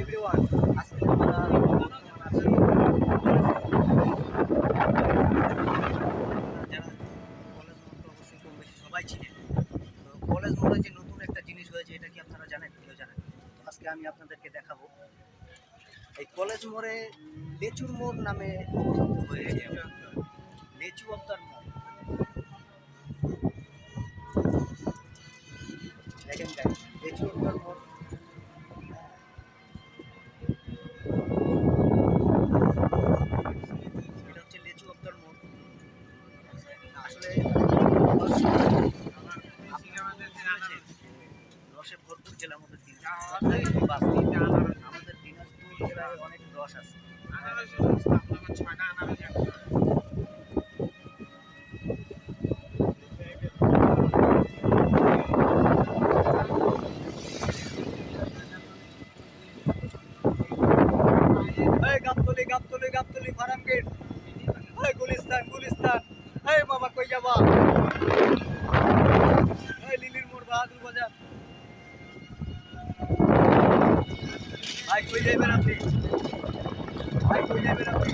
Everyone আজকে আমরা বর্তমান আছি যারা কলেজ মোড় তো অবশ্যই কম বেশি সবাই ছিলেন। তো কলেজ মোড়ে যে নতুন একটা জিনিস হয়েছে এটা কি আপনারা জানেন? কেউ জানেন? তো আজকে আমি আপনাদেরকে দেখাবো এই কলেজ মোড়ে লেচুর মোড় নামে অবস্থিত হয়েছে লেচু আবদার মোড়। দেখেন গাইস, লেচু আবদার মোড় এটা হচ্ছে লেচু আবদার মোড়। আসলে রসে ভরপুর জেলা আমাদের আমাদের দিনাজপুর জেলায় অনেক রস আছে। গাবতলি গাবতলি গাবতলি ফার্ম গেট, গুলিস্তান গুলিস্তান, মামা কই যাবা? লিলির মোড় বাহাদুর বাজার। ভাই কই যাবেন আপনি? ভাই কই যাবেন আপনি?